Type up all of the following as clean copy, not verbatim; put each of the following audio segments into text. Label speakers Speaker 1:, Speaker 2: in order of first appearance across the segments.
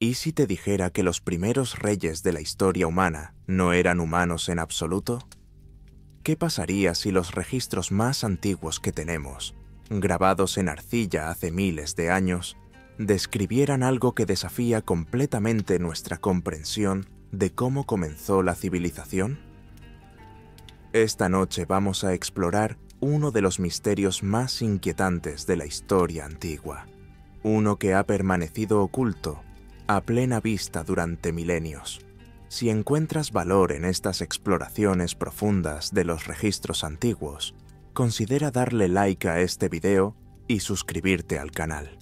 Speaker 1: ¿Y si te dijera que los primeros reyes de la historia humana no eran humanos en absoluto? ¿Qué pasaría si los registros más antiguos que tenemos, grabados en arcilla hace miles de años, describieran algo que desafía completamente nuestra comprensión de cómo comenzó la civilización? Esta noche vamos a explorar uno de los misterios más inquietantes de la historia antigua, uno que ha permanecido oculto a plena vista durante milenios. Si encuentras valor en estas exploraciones profundas de los registros antiguos, considera darle like a este video y suscribirte al canal.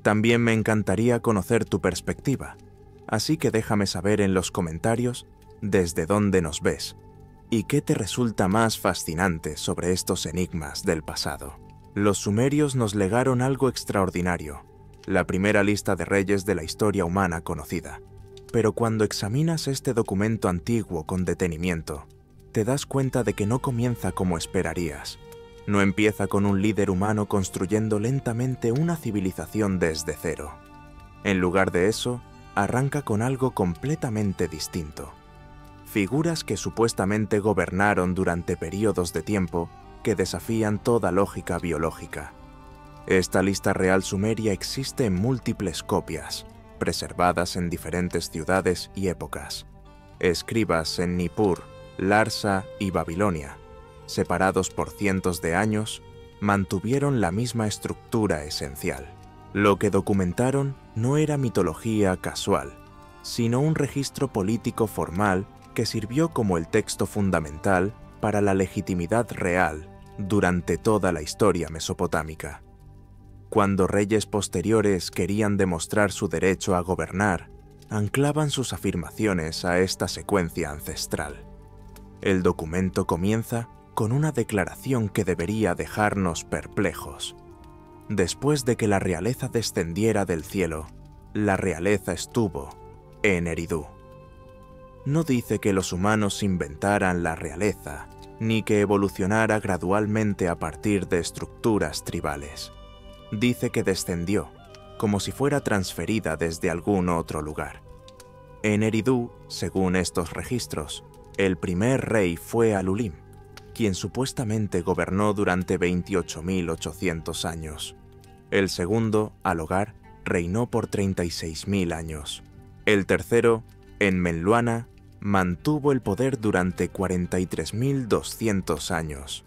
Speaker 1: También me encantaría conocer tu perspectiva, así que déjame saber en los comentarios desde dónde nos ves y qué te resulta más fascinante sobre estos enigmas del pasado. Los sumerios nos legaron algo extraordinario, la primera lista de reyes de la historia humana conocida. Pero cuando examinas este documento antiguo con detenimiento, te das cuenta de que no comienza como esperarías. No empieza con un líder humano construyendo lentamente una civilización desde cero. En lugar de eso, arranca con algo completamente distinto. Figuras que supuestamente gobernaron durante periodos de tiempo que desafían toda lógica biológica. Esta lista real sumeria existe en múltiples copias, preservadas en diferentes ciudades y épocas. Escribas en Nippur, Larsa y Babilonia, separados por cientos de años, mantuvieron la misma estructura esencial. Lo que documentaron no era mitología casual, sino un registro político formal que sirvió como el texto fundamental para la legitimidad real durante toda la historia mesopotámica. Cuando reyes posteriores querían demostrar su derecho a gobernar, anclaban sus afirmaciones a esta secuencia ancestral. El documento comienza con una declaración que debería dejarnos perplejos. Después de que la realeza descendiera del cielo, la realeza estuvo en Eridu. No dice que los humanos inventaran la realeza, ni que evolucionara gradualmente a partir de estructuras tribales. Dice que descendió, como si fuera transferida desde algún otro lugar. En Eridu, según estos registros, el primer rey fue Alulim, quien supuestamente gobernó durante 28.800 años. El segundo, Alogar, reinó por 36.000 años. El tercero, Enmenluana, mantuvo el poder durante 43.200 años.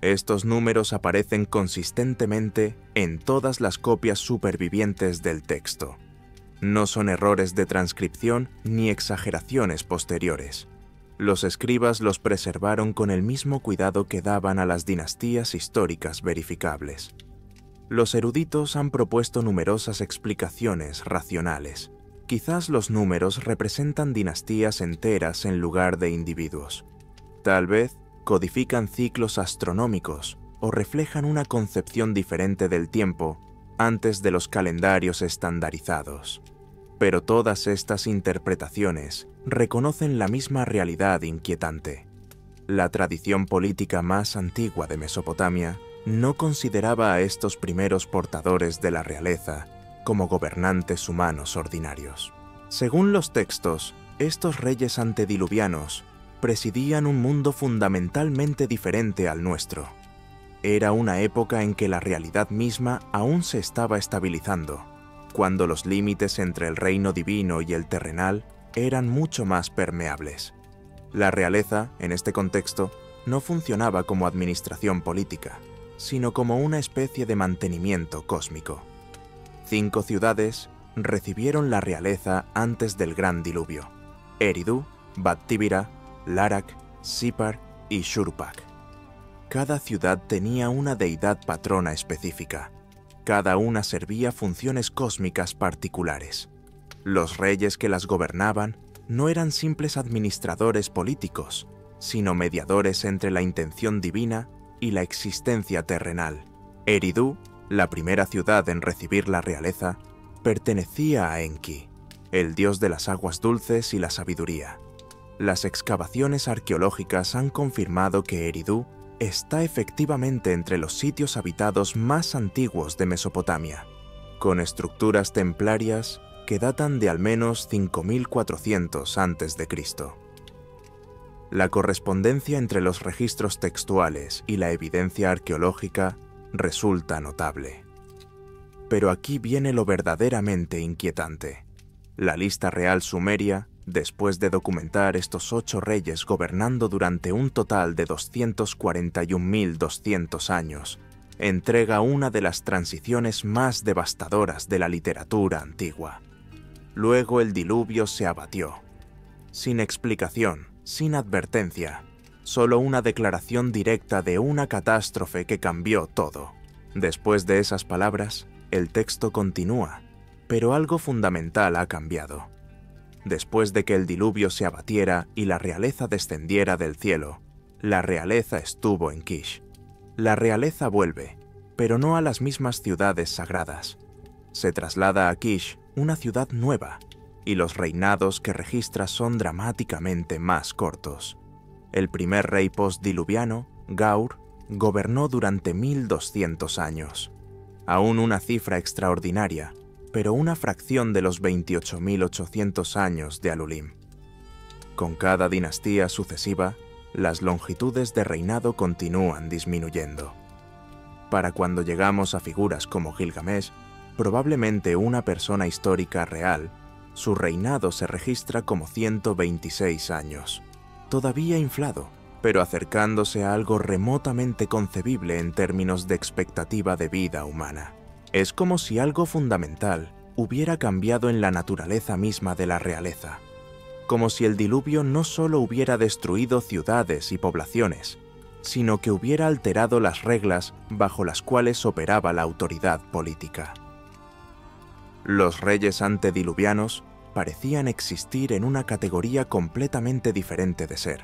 Speaker 1: Estos números aparecen consistentemente en todas las copias supervivientes del texto. No son errores de transcripción ni exageraciones posteriores. Los escribas los preservaron con el mismo cuidado que daban a las dinastías históricas verificables. Los eruditos han propuesto numerosas explicaciones racionales. Quizás los números representan dinastías enteras en lugar de individuos. Tal vez codifican ciclos astronómicos o reflejan una concepción diferente del tiempo antes de los calendarios estandarizados. Pero todas estas interpretaciones reconocen la misma realidad inquietante. La tradición política más antigua de Mesopotamia no consideraba a estos primeros portadores de la realeza como gobernantes humanos ordinarios. Según los textos, estos reyes antediluvianos presidían un mundo fundamentalmente diferente al nuestro. Era una época en que la realidad misma aún se estaba estabilizando, cuando los límites entre el reino divino y el terrenal eran mucho más permeables. La realeza, en este contexto, no funcionaba como administración política, sino como una especie de mantenimiento cósmico. 5 ciudades recibieron la realeza antes del gran diluvio: Eridu, Bat-Tibira, Larak, Sipar y Shurpak. Cada ciudad tenía una deidad patrona específica. Cada una servía funciones cósmicas particulares. Los reyes que las gobernaban no eran simples administradores políticos, sino mediadores entre la intención divina y la existencia terrenal. Eridu, la primera ciudad en recibir la realeza, pertenecía a Enki, el dios de las aguas dulces y la sabiduría. Las excavaciones arqueológicas han confirmado que Eridu está efectivamente entre los sitios habitados más antiguos de Mesopotamia, con estructuras templarias que datan de al menos 5400 a.C. La correspondencia entre los registros textuales y la evidencia arqueológica resulta notable. Pero aquí viene lo verdaderamente inquietante. La lista real sumeria, después de documentar estos 8 reyes gobernando durante un total de 241.200 años, entrega una de las transiciones más devastadoras de la literatura antigua. Luego el diluvio se abatió. Sin explicación, sin advertencia, solo una declaración directa de una catástrofe que cambió todo. Después de esas palabras, el texto continúa, pero algo fundamental ha cambiado. Después de que el diluvio se abatiera y la realeza descendiera del cielo, la realeza estuvo en Kish. La realeza vuelve, pero no a las mismas ciudades sagradas. Se traslada a Kish, una ciudad nueva, y los reinados que registra son dramáticamente más cortos. El primer rey postdiluviano, Gaur, gobernó durante 1200 años. Aún una cifra extraordinaria, pero una fracción de los 28.800 años de Alulim. Con cada dinastía sucesiva, las longitudes de reinado continúan disminuyendo. Para cuando llegamos a figuras como Gilgamesh, probablemente una persona histórica real, su reinado se registra como 126 años, todavía inflado, pero acercándose a algo remotamente concebible en términos de expectativa de vida humana. Es como si algo fundamental hubiera cambiado en la naturaleza misma de la realeza, como si el diluvio no solo hubiera destruido ciudades y poblaciones, sino que hubiera alterado las reglas bajo las cuales operaba la autoridad política. Los reyes antediluvianos parecían existir en una categoría completamente diferente de ser,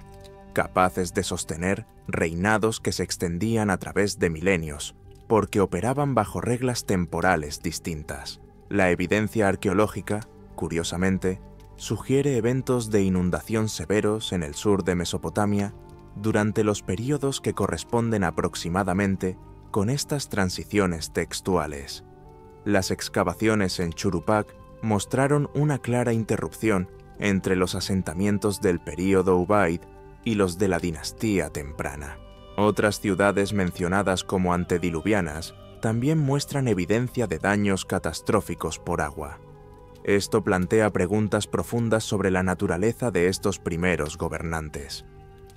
Speaker 1: capaces de sostener reinados que se extendían a través de milenios, porque operaban bajo reglas temporales distintas. La evidencia arqueológica, curiosamente, sugiere eventos de inundación severos en el sur de Mesopotamia durante los períodos que corresponden aproximadamente con estas transiciones textuales. Las excavaciones en Churupac mostraron una clara interrupción entre los asentamientos del período Ubaid y los de la dinastía temprana. Otras ciudades mencionadas como antediluvianas también muestran evidencia de daños catastróficos por agua. Esto plantea preguntas profundas sobre la naturaleza de estos primeros gobernantes.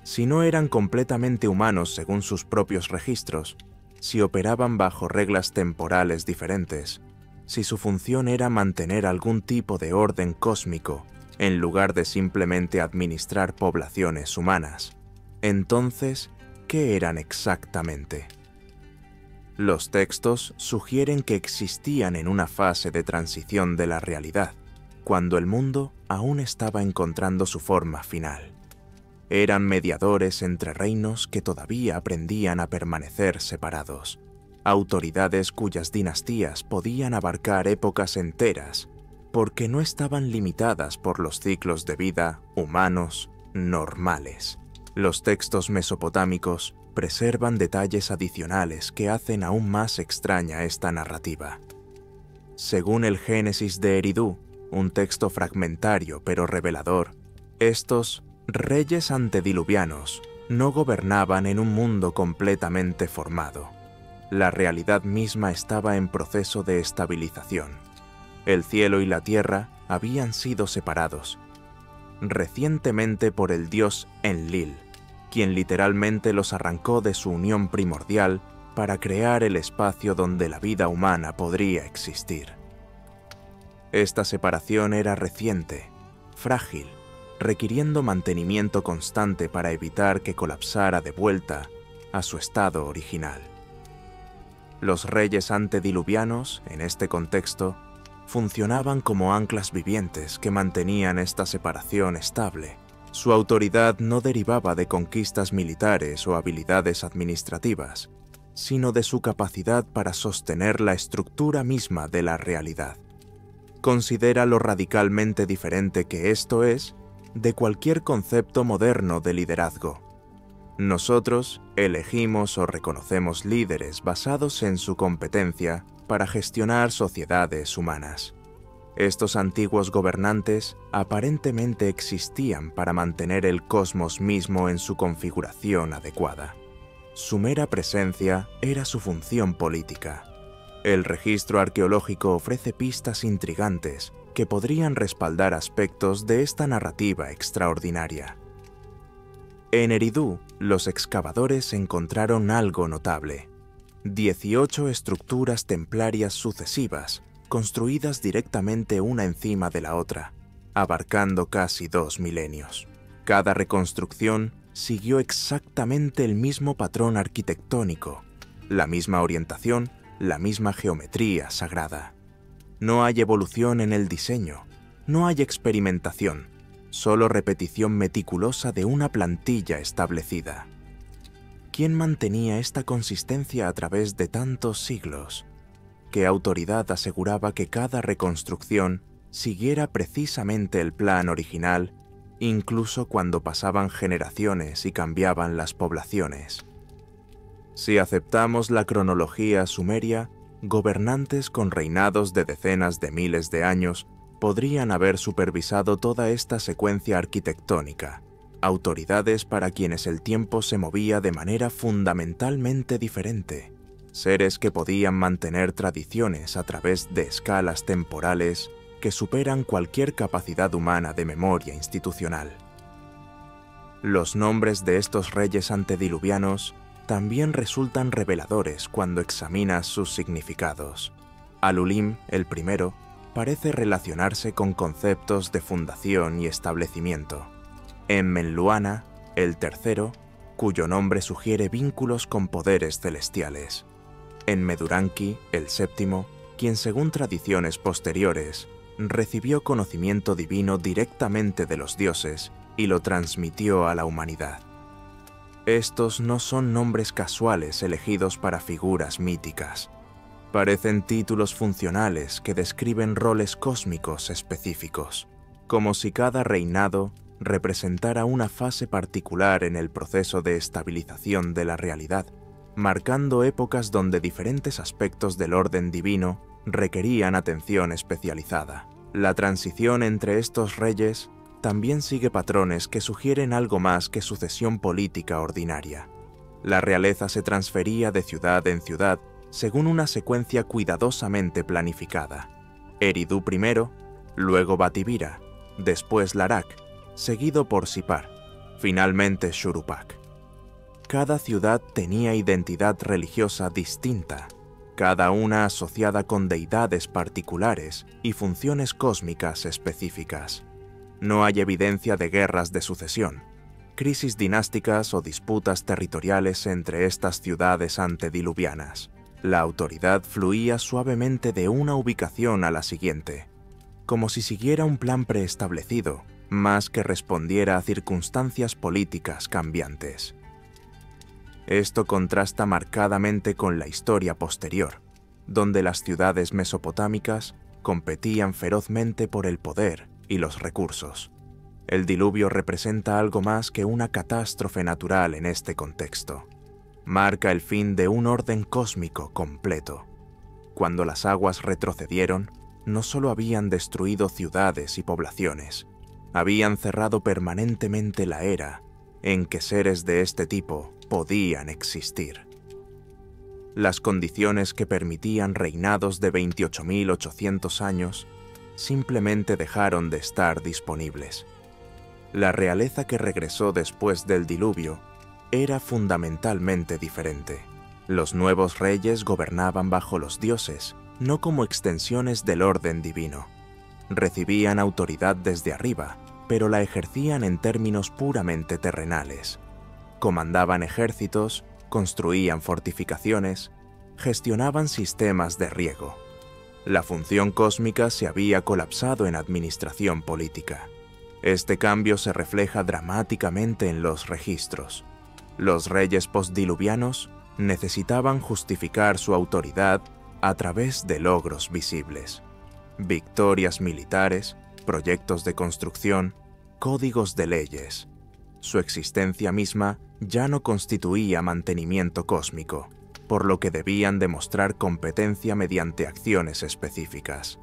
Speaker 1: Si no eran completamente humanos según sus propios registros, si operaban bajo reglas temporales diferentes, si su función era mantener algún tipo de orden cósmico en lugar de simplemente administrar poblaciones humanas, entonces, ¿qué eran exactamente? Los textos sugieren que existían en una fase de transición de la realidad, cuando el mundo aún estaba encontrando su forma final. Eran mediadores entre reinos que todavía aprendían a permanecer separados, autoridades cuyas dinastías podían abarcar épocas enteras, porque no estaban limitadas por los ciclos de vida humanos normales. Los textos mesopotámicos preservan detalles adicionales que hacen aún más extraña esta narrativa. Según el Génesis de Eridu, un texto fragmentario pero revelador, estos reyes antediluvianos no gobernaban en un mundo completamente formado. La realidad misma estaba en proceso de estabilización. El cielo y la tierra habían sido separados, recientemente por el dios Enlil, quien literalmente los arrancó de su unión primordial para crear el espacio donde la vida humana podría existir. Esta separación era reciente, frágil, requiriendo mantenimiento constante para evitar que colapsara de vuelta a su estado original. Los reyes antediluvianos, en este contexto, funcionaban como anclas vivientes que mantenían esta separación estable. Su autoridad no derivaba de conquistas militares o habilidades administrativas, sino de su capacidad para sostener la estructura misma de la realidad. Considera lo radicalmente diferente que esto es de cualquier concepto moderno de liderazgo. Nosotros elegimos o reconocemos líderes basados en su competencia para gestionar sociedades humanas. Estos antiguos gobernantes aparentemente existían para mantener el cosmos mismo en su configuración adecuada. Su mera presencia era su función política. El registro arqueológico ofrece pistas intrigantes que podrían respaldar aspectos de esta narrativa extraordinaria. En Eridu, los excavadores encontraron algo notable: 18 estructuras templarias sucesivas, construidas directamente una encima de la otra, abarcando casi 2 milenios. Cada reconstrucción siguió exactamente el mismo patrón arquitectónico, la misma orientación, la misma geometría sagrada. No hay evolución en el diseño, no hay experimentación, solo repetición meticulosa de una plantilla establecida. ¿Quién mantenía esta consistencia a través de tantos siglos? ¿Qué autoridad aseguraba que cada reconstrucción siguiera precisamente el plan original, incluso cuando pasaban generaciones y cambiaban las poblaciones? Si aceptamos la cronología sumeria, gobernantes con reinados de decenas de miles de años podrían haber supervisado toda esta secuencia arquitectónica, autoridades para quienes el tiempo se movía de manera fundamentalmente diferente, seres que podían mantener tradiciones a través de escalas temporales que superan cualquier capacidad humana de memoria institucional. Los nombres de estos reyes antediluvianos también resultan reveladores cuando examinas sus significados. Alulim, el primero, parece relacionarse con conceptos de fundación y establecimiento. Enmenluana, el tercero, cuyo nombre sugiere vínculos con poderes celestiales. Enmeduranki, el séptimo, quien según tradiciones posteriores, recibió conocimiento divino directamente de los dioses y lo transmitió a la humanidad. Estos no son nombres casuales elegidos para figuras míticas. Parecen títulos funcionales que describen roles cósmicos específicos, como si cada reinado representara una fase particular en el proceso de estabilización de la realidad, marcando épocas donde diferentes aspectos del orden divino requerían atención especializada. La transición entre estos reyes también sigue patrones que sugieren algo más que sucesión política ordinaria. La realeza se transfería de ciudad en ciudad según una secuencia cuidadosamente planificada. Eridu primero, luego Batibira, después Larak, seguido por Sipar, finalmente Shurupak. Cada ciudad tenía identidad religiosa distinta, cada una asociada con deidades particulares y funciones cósmicas específicas. No hay evidencia de guerras de sucesión, crisis dinásticas o disputas territoriales entre estas ciudades antediluvianas. La autoridad fluía suavemente de una ubicación a la siguiente, como si siguiera un plan preestablecido, más que respondiera a circunstancias políticas cambiantes. Esto contrasta marcadamente con la historia posterior, donde las ciudades mesopotámicas competían ferozmente por el poder y los recursos. El diluvio representa algo más que una catástrofe natural en este contexto. Marca el fin de un orden cósmico completo. Cuando las aguas retrocedieron, no solo habían destruido ciudades y poblaciones, habían cerrado permanentemente la era en que seres de este tipo podían existir. Las condiciones que permitían reinados de 28.800 años simplemente dejaron de estar disponibles. La realeza que regresó después del diluvio era fundamentalmente diferente. Los nuevos reyes gobernaban bajo los dioses, no como extensiones del orden divino. Recibían autoridad desde arriba, pero la ejercían en términos puramente terrenales. Comandaban ejércitos, construían fortificaciones, gestionaban sistemas de riego. La función cósmica se había colapsado en administración política. Este cambio se refleja dramáticamente en los registros. Los reyes postdiluvianos necesitaban justificar su autoridad a través de logros visibles. Victorias militares, proyectos de construcción, códigos de leyes. Su existencia misma ya no constituía mantenimiento cósmico, por lo que debían demostrar competencia mediante acciones específicas.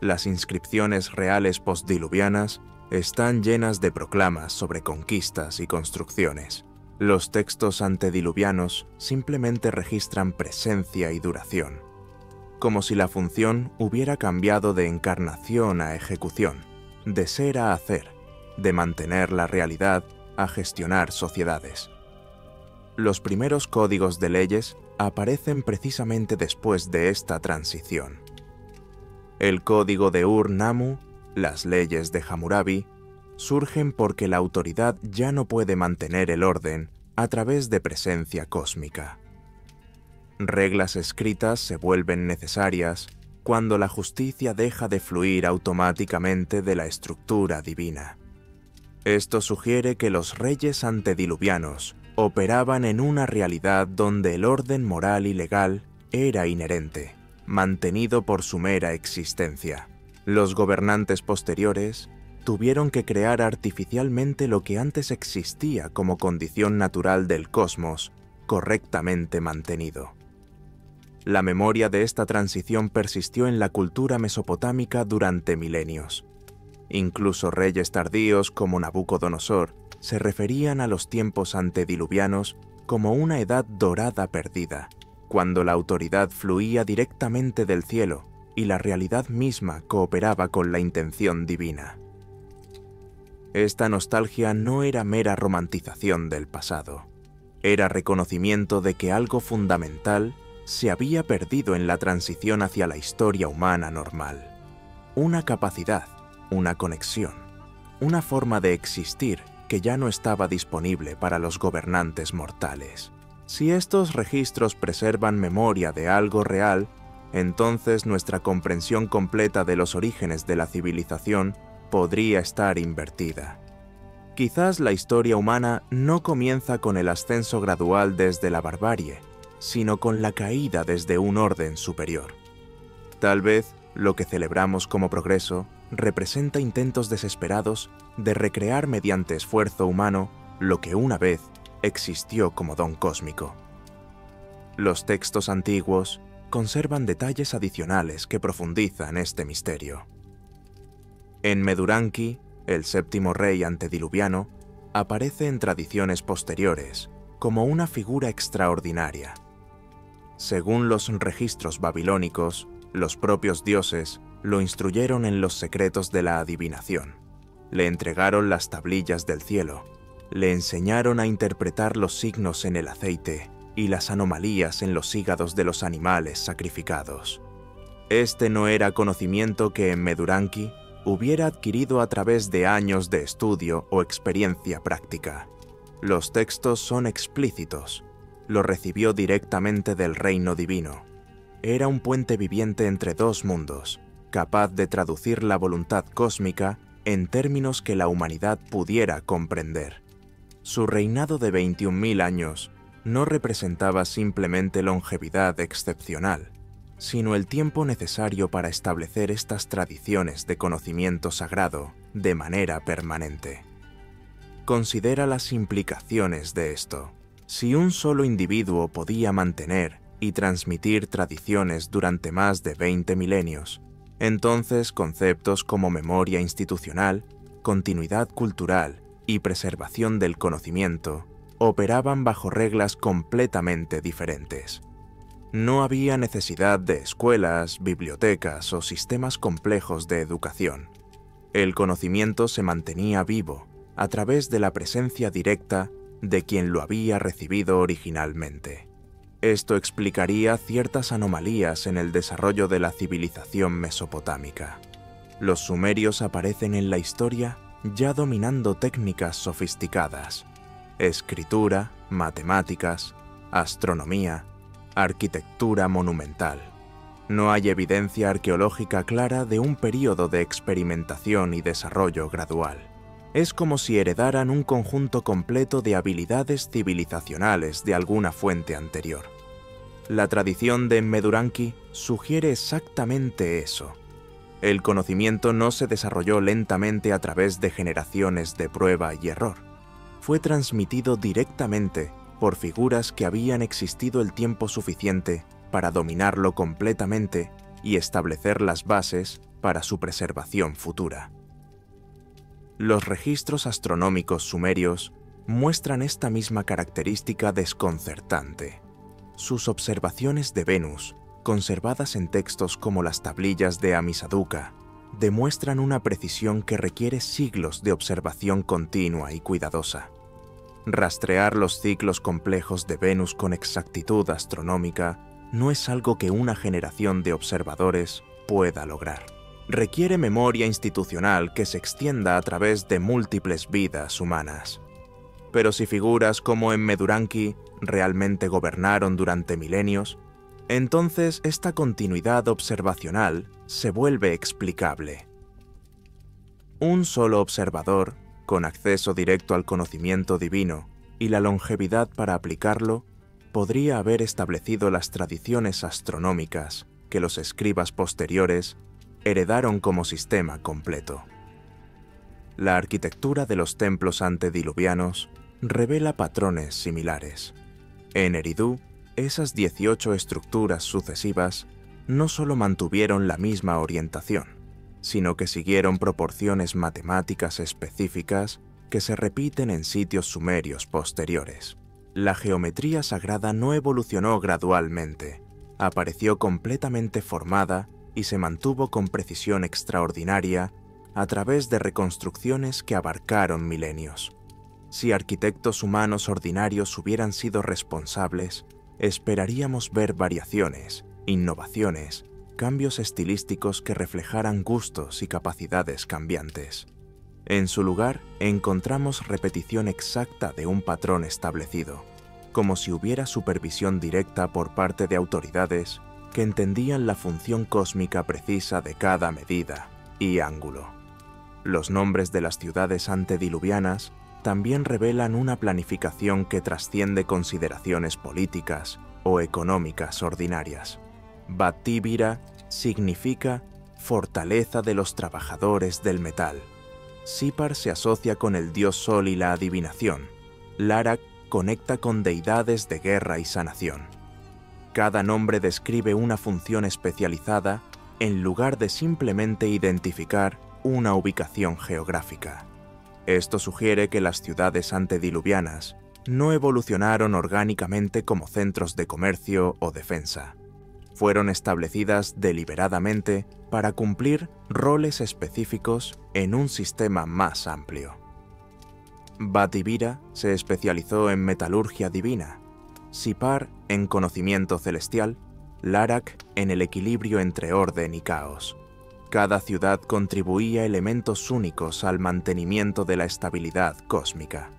Speaker 1: Las inscripciones reales postdiluvianas están llenas de proclamas sobre conquistas y construcciones. Los textos antediluvianos simplemente registran presencia y duración, como si la función hubiera cambiado de encarnación a ejecución, de ser a hacer, de mantener la realidad a gestionar sociedades. Los primeros códigos de leyes aparecen precisamente después de esta transición. El código de Ur-Nammu, las leyes de Hammurabi, surgen porque la autoridad ya no puede mantener el orden a través de presencia cósmica. Reglas escritas se vuelven necesarias cuando la justicia deja de fluir automáticamente de la estructura divina. Esto sugiere que los reyes antediluvianos operaban en una realidad donde el orden moral y legal era inherente, mantenido por su mera existencia. Los gobernantes posteriores tuvieron que crear artificialmente lo que antes existía como condición natural del cosmos, correctamente mantenido. La memoria de esta transición persistió en la cultura mesopotámica durante milenios. Incluso reyes tardíos como Nabucodonosor se referían a los tiempos antediluvianos como una edad dorada perdida, cuando la autoridad fluía directamente del cielo y la realidad misma cooperaba con la intención divina. Esta nostalgia no era mera romantización del pasado, era reconocimiento de que algo fundamental se había perdido en la transición hacia la historia humana normal. Una capacidad, una conexión, una forma de existir que ya no estaba disponible para los gobernantes mortales. Si estos registros preservan memoria de algo real, entonces nuestra comprensión completa de los orígenes de la civilización podría estar invertida. Quizás la historia humana no comienza con el ascenso gradual desde la barbarie, sino con la caída desde un orden superior. Tal vez lo que celebramos como progreso representa intentos desesperados de recrear mediante esfuerzo humano lo que una vez existió como don cósmico. Los textos antiguos conservan detalles adicionales que profundizan este misterio. En Meduranki, el séptimo rey antediluviano, aparece en tradiciones posteriores como una figura extraordinaria. Según los registros babilónicos, los propios dioses lo instruyeron en los secretos de la adivinación, le entregaron las tablillas del cielo, le enseñaron a interpretar los signos en el aceite y las anomalías en los hígados de los animales sacrificados. Este no era conocimiento que en Meduranki hubiera adquirido a través de años de estudio o experiencia práctica. Los textos son explícitos, lo recibió directamente del reino divino. Era un puente viviente entre dos mundos, capaz de traducir la voluntad cósmica en términos que la humanidad pudiera comprender. Su reinado de 21.000 años no representaba simplemente longevidad excepcional, sino el tiempo necesario para establecer estas tradiciones de conocimiento sagrado de manera permanente. Considera las implicaciones de esto. Si un solo individuo podía mantener y transmitir tradiciones durante más de 20 milenios, entonces conceptos como memoria institucional, continuidad cultural y preservación del conocimiento operaban bajo reglas completamente diferentes. No había necesidad de escuelas, bibliotecas o sistemas complejos de educación. El conocimiento se mantenía vivo a través de la presencia directa de quien lo había recibido originalmente. Esto explicaría ciertas anomalías en el desarrollo de la civilización mesopotámica. Los sumerios aparecen en la historia ya dominando técnicas sofisticadas: escritura, matemáticas, astronomía, arquitectura monumental. No hay evidencia arqueológica clara de un período de experimentación y desarrollo gradual. Es como si heredaran un conjunto completo de habilidades civilizacionales de alguna fuente anterior. La tradición de Meduranki sugiere exactamente eso. El conocimiento no se desarrolló lentamente a través de generaciones de prueba y error. Fue transmitido directamente por figuras que habían existido el tiempo suficiente para dominarlo completamente y establecer las bases para su preservación futura. Los registros astronómicos sumerios muestran esta misma característica desconcertante. Sus observaciones de Venus, conservadas en textos como las tablillas de Amisaduqa, demuestran una precisión que requiere siglos de observación continua y cuidadosa. Rastrear los ciclos complejos de Venus con exactitud astronómica no es algo que una generación de observadores pueda lograr. Requiere memoria institucional que se extienda a través de múltiples vidas humanas. Pero si figuras como Enmeduranki realmente gobernaron durante milenios, entonces esta continuidad observacional se vuelve explicable. Un solo observador, con acceso directo al conocimiento divino y la longevidad para aplicarlo, podría haber establecido las tradiciones astronómicas que los escribas posteriores heredaron como sistema completo. La arquitectura de los templos antediluvianos revela patrones similares. En Eridu, esas 18 estructuras sucesivas no solo mantuvieron la misma orientación, sino que siguieron proporciones matemáticas específicas que se repiten en sitios sumerios posteriores. La geometría sagrada no evolucionó gradualmente, apareció completamente formada y se mantuvo con precisión extraordinaria a través de reconstrucciones que abarcaron milenios. Si arquitectos humanos ordinarios hubieran sido responsables, esperaríamos ver variaciones, innovaciones, cambios estilísticos que reflejaran gustos y capacidades cambiantes. En su lugar, encontramos repetición exacta de un patrón establecido, como si hubiera supervisión directa por parte de autoridades que entendían la función cósmica precisa de cada medida y ángulo. Los nombres de las ciudades antediluvianas también revelan una planificación que trasciende consideraciones políticas o económicas ordinarias. Bat-Tibira significa fortaleza de los trabajadores del metal. Sipar se asocia con el dios Sol y la adivinación. Larak conecta con deidades de guerra y sanación. Cada nombre describe una función especializada en lugar de simplemente identificar una ubicación geográfica. Esto sugiere que las ciudades antediluvianas no evolucionaron orgánicamente como centros de comercio o defensa. Fueron establecidas deliberadamente para cumplir roles específicos en un sistema más amplio. Bat-Tibira se especializó en metalurgia divina, Sipar en conocimiento celestial, Larak en el equilibrio entre orden y caos. Cada ciudad contribuía elementos únicos al mantenimiento de la estabilidad cósmica.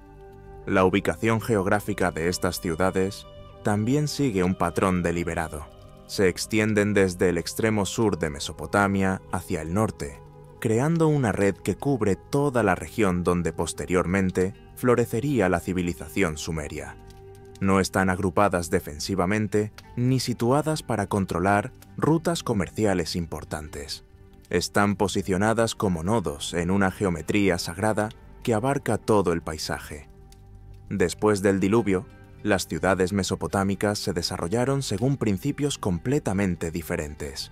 Speaker 1: La ubicación geográfica de estas ciudades también sigue un patrón deliberado. Se extienden desde el extremo sur de Mesopotamia hacia el norte, creando una red que cubre toda la región donde posteriormente florecería la civilización sumeria. No están agrupadas defensivamente ni situadas para controlar rutas comerciales importantes. Están posicionadas como nodos en una geometría sagrada que abarca todo el paisaje. Después del diluvio, las ciudades mesopotámicas se desarrollaron según principios completamente diferentes.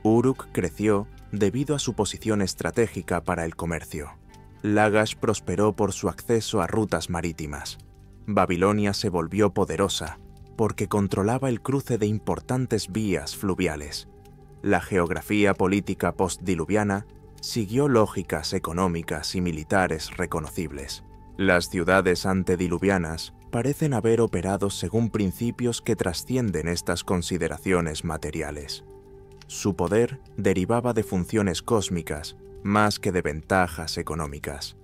Speaker 1: Uruk creció debido a su posición estratégica para el comercio. Lagash prosperó por su acceso a rutas marítimas. Babilonia se volvió poderosa porque controlaba el cruce de importantes vías fluviales. La geografía política postdiluviana siguió lógicas económicas y militares reconocibles. Las ciudades antediluvianas parecen haber operado según principios que trascienden estas consideraciones materiales. Su poder derivaba de funciones cósmicas más que de ventajas económicas.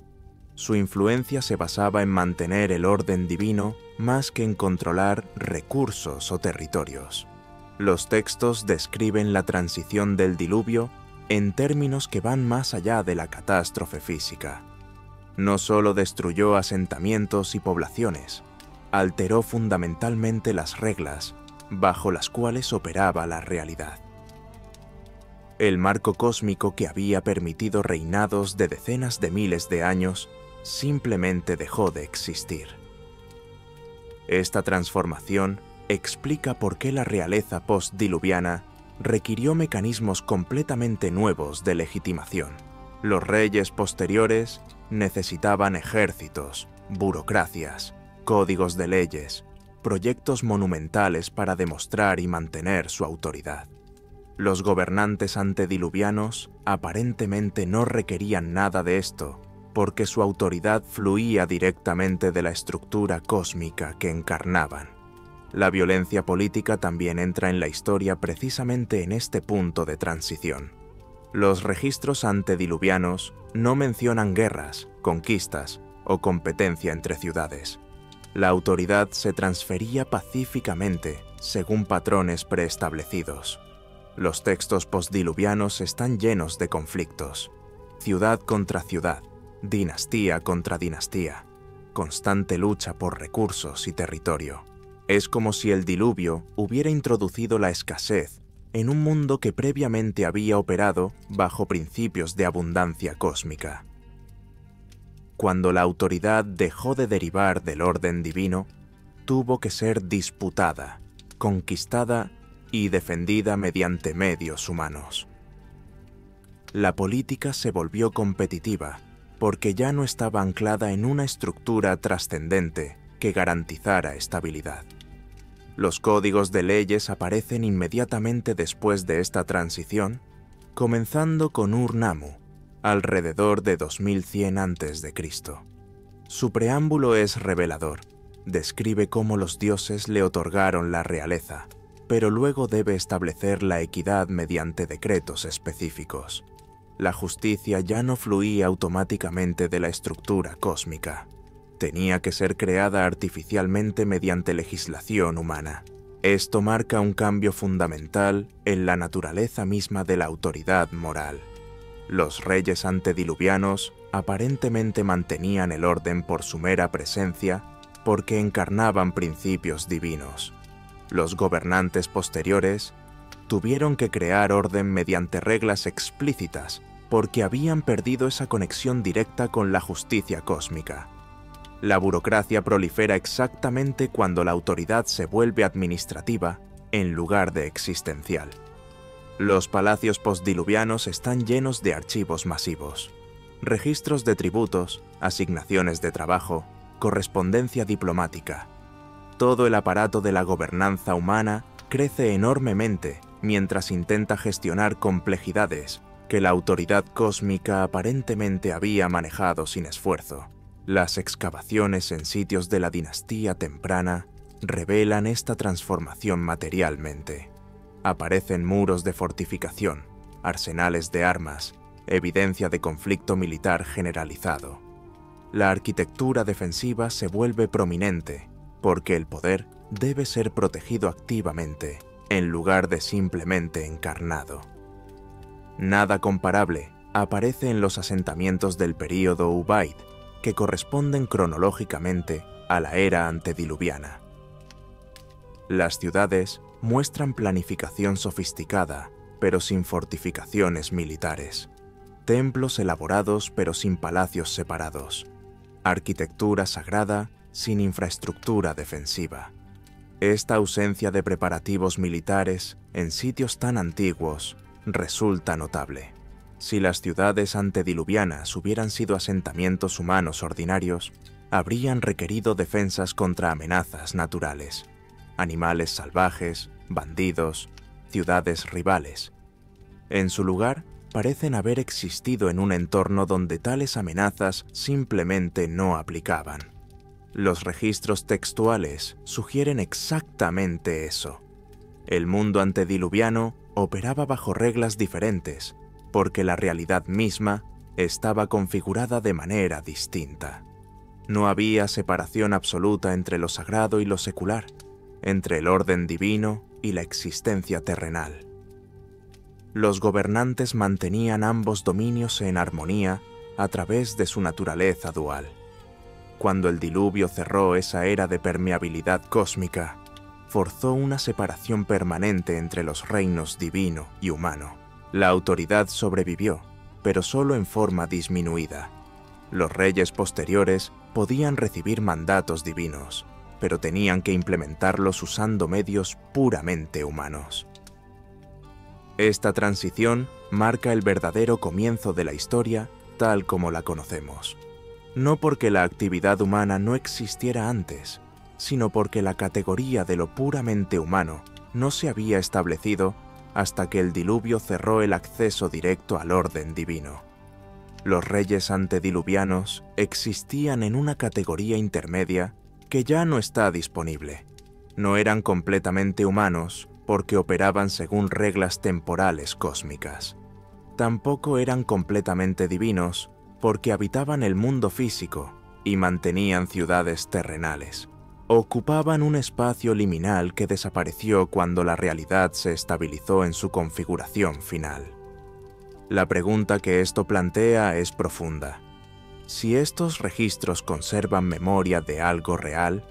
Speaker 1: Su influencia se basaba en mantener el orden divino más que en controlar recursos o territorios. Los textos describen la transición del diluvio en términos que van más allá de la catástrofe física. No solo destruyó asentamientos y poblaciones, alteró fundamentalmente las reglas bajo las cuales operaba la realidad. El marco cósmico que había permitido reinados de decenas de miles de años simplemente dejó de existir. Esta transformación explica por qué la realeza postdiluviana requirió mecanismos completamente nuevos de legitimación. Los reyes posteriores necesitaban ejércitos, burocracias, códigos de leyes, proyectos monumentales para demostrar y mantener su autoridad. Los gobernantes antediluvianos aparentemente no requerían nada de esto, porque su autoridad fluía directamente de la estructura cósmica que encarnaban. La violencia política también entra en la historia precisamente en este punto de transición. Los registros antediluvianos no mencionan guerras, conquistas o competencia entre ciudades. La autoridad se transfería pacíficamente según patrones preestablecidos. Los textos postdiluvianos están llenos de conflictos. Ciudad contra ciudad, dinastía contra dinastía, constante lucha por recursos y territorio. Es como si el diluvio hubiera introducido la escasez en un mundo que previamente había operado bajo principios de abundancia cósmica. Cuando la autoridad dejó de derivar del orden divino, tuvo que ser disputada, conquistada y defendida mediante medios humanos. La política se volvió competitiva porque ya no estaba anclada en una estructura trascendente que garantizara estabilidad. Los códigos de leyes aparecen inmediatamente después de esta transición, comenzando con Ur-Nammu, alrededor de 2100 a.C. Su preámbulo es revelador. Describe cómo los dioses le otorgaron la realeza, pero luego debe establecer la equidad mediante decretos específicos. La justicia ya no fluía automáticamente de la estructura cósmica. Tenía que ser creada artificialmente mediante legislación humana. Esto marca un cambio fundamental en la naturaleza misma de la autoridad moral. Los reyes antediluvianos aparentemente mantenían el orden por su mera presencia porque encarnaban principios divinos. Los gobernantes posteriores tuvieron que crear orden mediante reglas explícitas porque habían perdido esa conexión directa con la justicia cósmica. La burocracia prolifera exactamente cuando la autoridad se vuelve administrativa en lugar de existencial. Los palacios postdiluvianos están llenos de archivos masivos, registros de tributos, asignaciones de trabajo, correspondencia diplomática. Todo el aparato de la gobernanza humana crece enormemente mientras intenta gestionar complejidades que la autoridad cósmica aparentemente había manejado sin esfuerzo. Las excavaciones en sitios de la dinastía temprana revelan esta transformación materialmente. Aparecen muros de fortificación, arsenales de armas, evidencia de conflicto militar generalizado. La arquitectura defensiva se vuelve prominente porque el poder debe ser protegido activamente en lugar de simplemente encarnado. Nada comparable aparece en los asentamientos del período Ubaid, que corresponden cronológicamente a la era antediluviana. Las ciudades muestran planificación sofisticada, pero sin fortificaciones militares. Templos elaborados, pero sin palacios separados. Arquitectura sagrada, sin infraestructura defensiva. Esta ausencia de preparativos militares en sitios tan antiguos resulta notable. Si las ciudades antediluvianas hubieran sido asentamientos humanos ordinarios, habrían requerido defensas contra amenazas naturales, animales salvajes, bandidos, ciudades rivales. En su lugar, parecen haber existido en un entorno donde tales amenazas simplemente no aplicaban. Los registros textuales sugieren exactamente eso. El mundo antediluviano operaba bajo reglas diferentes, porque la realidad misma estaba configurada de manera distinta. No había separación absoluta entre lo sagrado y lo secular, entre el orden divino y la existencia terrenal. Los gobernantes mantenían ambos dominios en armonía a través de su naturaleza dual. Cuando el diluvio cerró esa era de permeabilidad cósmica, forzó una separación permanente entre los reinos divino y humano. La autoridad sobrevivió, pero solo en forma disminuida. Los reyes posteriores podían recibir mandatos divinos, pero tenían que implementarlos usando medios puramente humanos. Esta transición marca el verdadero comienzo de la historia tal como la conocemos. No porque la actividad humana no existiera antes, sino porque la categoría de lo puramente humano no se había establecido hasta que el diluvio cerró el acceso directo al orden divino. Los reyes antediluvianos existían en una categoría intermedia que ya no está disponible. No eran completamente humanos porque operaban según reglas temporales cósmicas. Tampoco eran completamente divinos porque habitaban el mundo físico y mantenían ciudades terrenales. Ocupaban un espacio liminal que desapareció cuando la realidad se estabilizó en su configuración final. La pregunta que esto plantea es profunda. Si estos registros conservan memoria de algo real,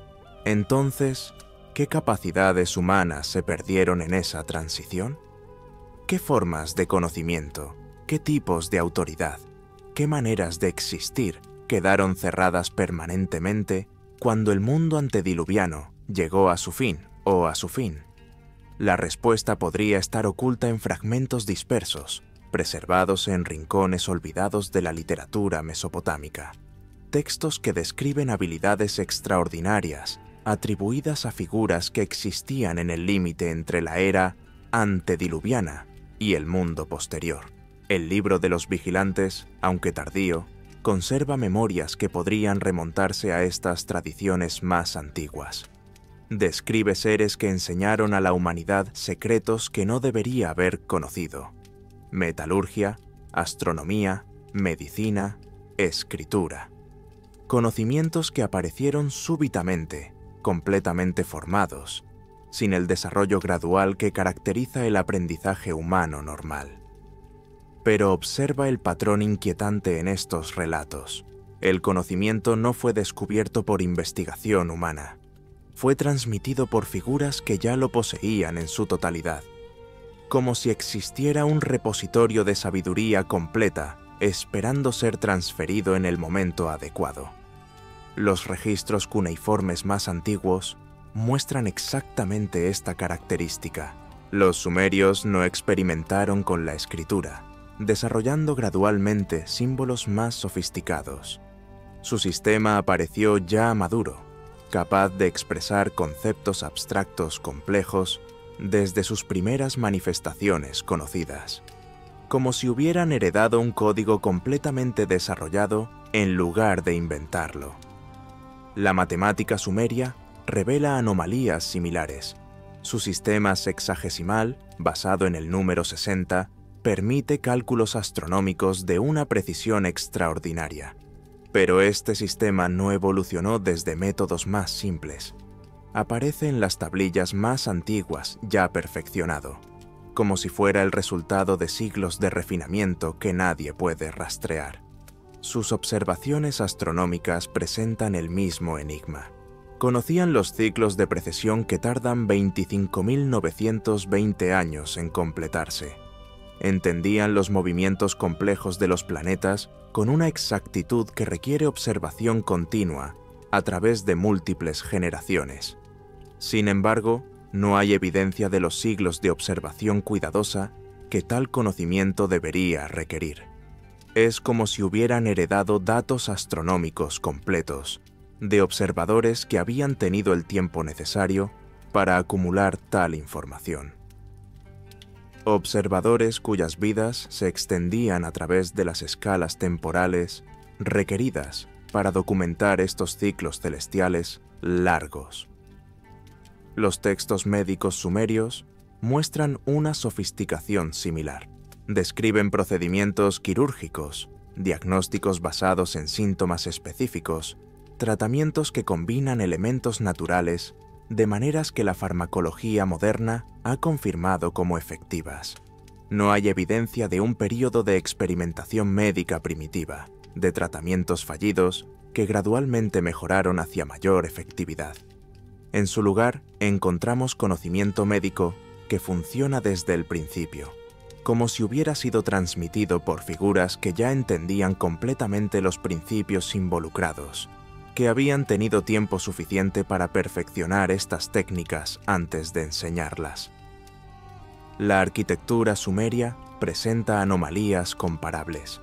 Speaker 1: entonces, ¿qué capacidades humanas se perdieron en esa transición? ¿Qué formas de conocimiento, qué tipos de autoridad, qué maneras de existir quedaron cerradas permanentemente cuando el mundo antediluviano llegó a su fin o a su fin? La respuesta podría estar oculta en fragmentos dispersos, preservados en rincones olvidados de la literatura mesopotámica. Textos que describen habilidades extraordinarias atribuidas a figuras que existían en el límite entre la era antediluviana y el mundo posterior. El libro de los vigilantes, aunque tardío, conserva memorias que podrían remontarse a estas tradiciones más antiguas. Describe seres que enseñaron a la humanidad secretos que no debería haber conocido: metalurgia, astronomía, medicina, escritura. Conocimientos que aparecieron súbitamente, completamente formados, sin el desarrollo gradual que caracteriza el aprendizaje humano normal. Pero observa el patrón inquietante en estos relatos. El conocimiento no fue descubierto por investigación humana. Fue transmitido por figuras que ya lo poseían en su totalidad, como si existiera un repositorio de sabiduría completa esperando ser transferido en el momento adecuado. Los registros cuneiformes más antiguos muestran exactamente esta característica. Los sumerios no experimentaron con la escritura, desarrollando gradualmente símbolos más sofisticados. Su sistema apareció ya maduro, capaz de expresar conceptos abstractos complejos desde sus primeras manifestaciones conocidas, como si hubieran heredado un código completamente desarrollado en lugar de inventarlo. La matemática sumeria revela anomalías similares. Su sistema sexagesimal, basado en el número 60, permite cálculos astronómicos de una precisión extraordinaria. Pero este sistema no evolucionó desde métodos más simples. Aparece en las tablillas más antiguas ya perfeccionado, como si fuera el resultado de siglos de refinamiento que nadie puede rastrear. Sus observaciones astronómicas presentan el mismo enigma. Conocían los ciclos de precesión que tardan 25.920 años en completarse. Entendían los movimientos complejos de los planetas con una exactitud que requiere observación continua a través de múltiples generaciones. Sin embargo, no hay evidencia de los siglos de observación cuidadosa que tal conocimiento debería requerir. Es como si hubieran heredado datos astronómicos completos, de observadores que habían tenido el tiempo necesario para acumular tal información. Observadores cuyas vidas se extendían a través de las escalas temporales requeridas para documentar estos ciclos celestiales largos. Los textos médicos sumerios muestran una sofisticación similar. Describen procedimientos quirúrgicos, diagnósticos basados en síntomas específicos, tratamientos que combinan elementos naturales de maneras que la farmacología moderna ha confirmado como efectivas. No hay evidencia de un período de experimentación médica primitiva, de tratamientos fallidos que gradualmente mejoraron hacia mayor efectividad. En su lugar, encontramos conocimiento médico que funciona desde el principio, como si hubiera sido transmitido por figuras que ya entendían completamente los principios involucrados, que habían tenido tiempo suficiente para perfeccionar estas técnicas antes de enseñarlas. La arquitectura sumeria presenta anomalías comparables.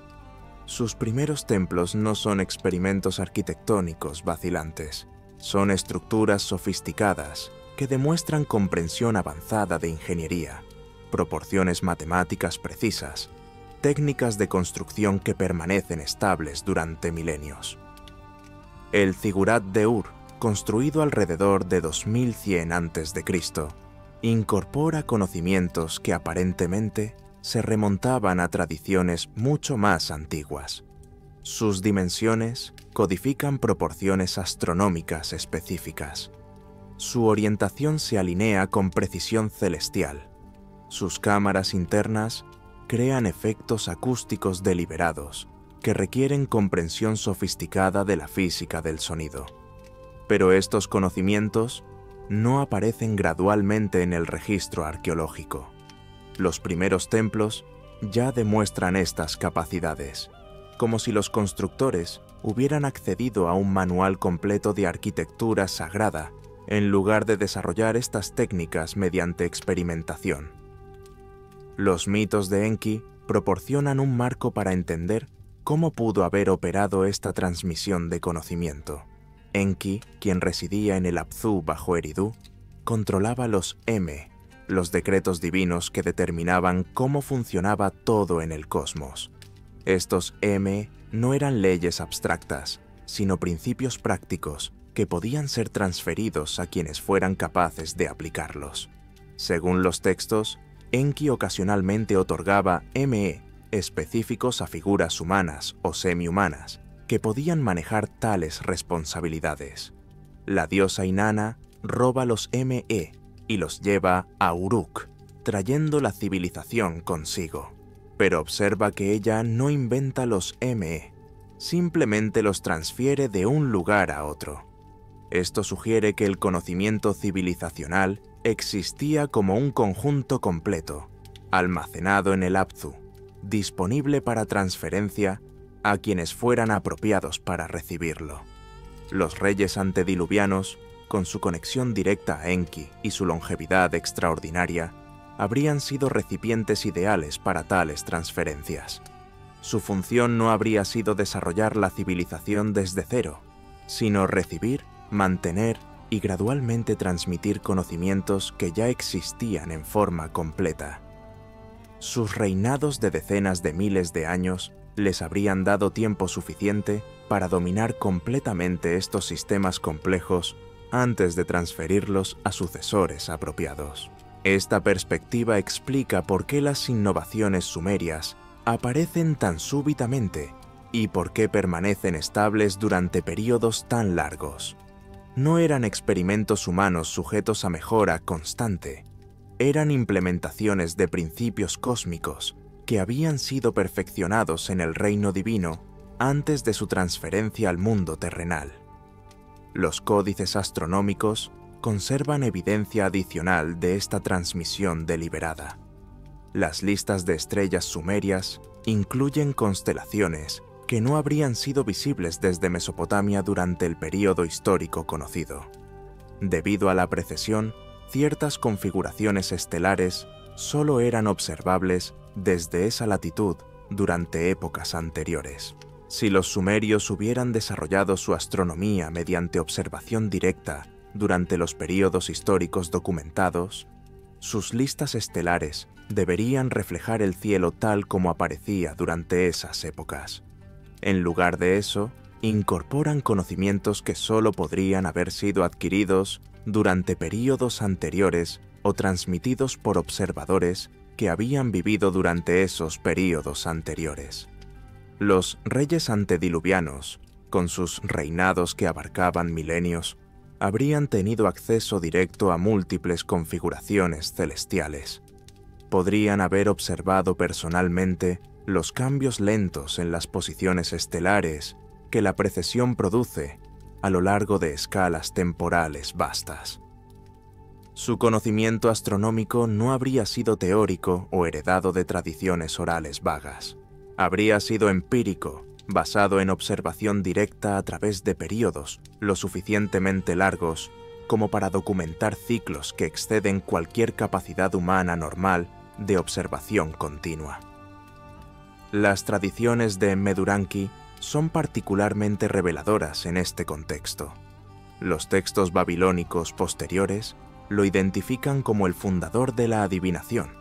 Speaker 1: Sus primeros templos no son experimentos arquitectónicos vacilantes, son estructuras sofisticadas que demuestran comprensión avanzada de ingeniería, proporciones matemáticas precisas, técnicas de construcción que permanecen estables durante milenios. El Zigurat de Ur, construido alrededor de 2100 a.C., incorpora conocimientos que aparentemente se remontaban a tradiciones mucho más antiguas. Sus dimensiones codifican proporciones astronómicas específicas. Su orientación se alinea con precisión celestial. Sus cámaras internas crean efectos acústicos deliberados que requieren comprensión sofisticada de la física del sonido. Pero estos conocimientos no aparecen gradualmente en el registro arqueológico. Los primeros templos ya demuestran estas capacidades, como si los constructores hubieran accedido a un manual completo de arquitectura sagrada en lugar de desarrollar estas técnicas mediante experimentación. Los mitos de Enki proporcionan un marco para entender cómo pudo haber operado esta transmisión de conocimiento. Enki, quien residía en el Apsu bajo Eridu, controlaba los los decretos divinos que determinaban cómo funcionaba todo en el cosmos. Estos no eran leyes abstractas, sino principios prácticos que podían ser transferidos a quienes fueran capaces de aplicarlos. Según los textos, Enki ocasionalmente otorgaba específicos a figuras humanas o semi-humanas que podían manejar tales responsabilidades. La diosa Inanna roba los y los lleva a Uruk, trayendo la civilización consigo. Pero observa que ella no inventa los simplemente los transfiere de un lugar a otro. Esto sugiere que el conocimiento civilizacional existía como un conjunto completo, almacenado en el Apsu, disponible para transferencia a quienes fueran apropiados para recibirlo. Los reyes antediluvianos, con su conexión directa a Enki y su longevidad extraordinaria, habrían sido recipientes ideales para tales transferencias. Su función no habría sido desarrollar la civilización desde cero, sino recibir, mantener y gradualmente transmitir conocimientos que ya existían en forma completa. Sus reinados de decenas de miles de años les habrían dado tiempo suficiente para dominar completamente estos sistemas complejos antes de transferirlos a sucesores apropiados. Esta perspectiva explica por qué las innovaciones sumerias aparecen tan súbitamente y por qué permanecen estables durante periodos tan largos. No eran experimentos humanos sujetos a mejora constante, eran implementaciones de principios cósmicos que habían sido perfeccionados en el reino divino antes de su transferencia al mundo terrenal. Los códices astronómicos conservan evidencia adicional de esta transmisión deliberada. Las listas de estrellas sumerias incluyen constelaciones que no habrían sido visibles desde Mesopotamia durante el período histórico conocido. Debido a la precesión, ciertas configuraciones estelares solo eran observables desde esa latitud durante épocas anteriores. Si los sumerios hubieran desarrollado su astronomía mediante observación directa durante los períodos históricos documentados, sus listas estelares deberían reflejar el cielo tal como aparecía durante esas épocas. En lugar de eso, incorporan conocimientos que solo podrían haber sido adquiridos durante períodos anteriores o transmitidos por observadores que habían vivido durante esos períodos anteriores. Los reyes antediluvianos, con sus reinados que abarcaban milenios, habrían tenido acceso directo a múltiples configuraciones celestiales. Podrían haber observado personalmente los cambios lentos en las posiciones estelares que la precesión produce a lo largo de escalas temporales vastas. Su conocimiento astronómico no habría sido teórico o heredado de tradiciones orales vagas. Habría sido empírico, basado en observación directa a través de períodos lo suficientemente largos como para documentar ciclos que exceden cualquier capacidad humana normal de observación continua. Las tradiciones de Meduranki son particularmente reveladoras en este contexto. Los textos babilónicos posteriores lo identifican como el fundador de la adivinación,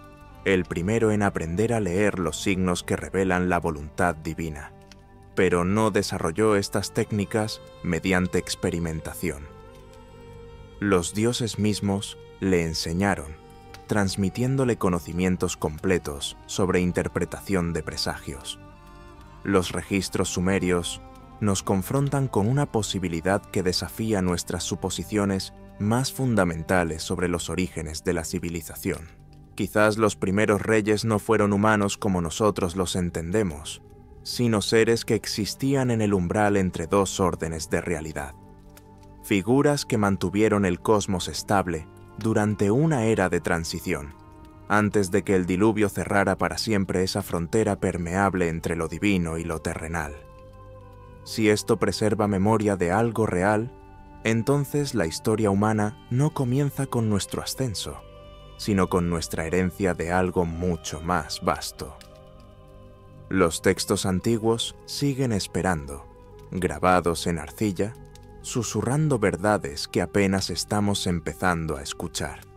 Speaker 1: el primero en aprender a leer los signos que revelan la voluntad divina, pero no desarrolló estas técnicas mediante experimentación. Los dioses mismos le enseñaron, transmitiéndole conocimientos completos sobre interpretación de presagios. Los registros sumerios nos confrontan con una posibilidad que desafía nuestras suposiciones más fundamentales sobre los orígenes de la civilización. Quizás los primeros reyes no fueron humanos como nosotros los entendemos, sino seres que existían en el umbral entre dos órdenes de realidad. Figuras que mantuvieron el cosmos estable durante una era de transición, antes de que el diluvio cerrara para siempre esa frontera permeable entre lo divino y lo terrenal. Si esto preserva memoria de algo real, entonces la historia humana no comienza con nuestro ascenso, sino con nuestra herencia de algo mucho más vasto. Los textos antiguos siguen esperando, grabados en arcilla, susurrando verdades que apenas estamos empezando a escuchar.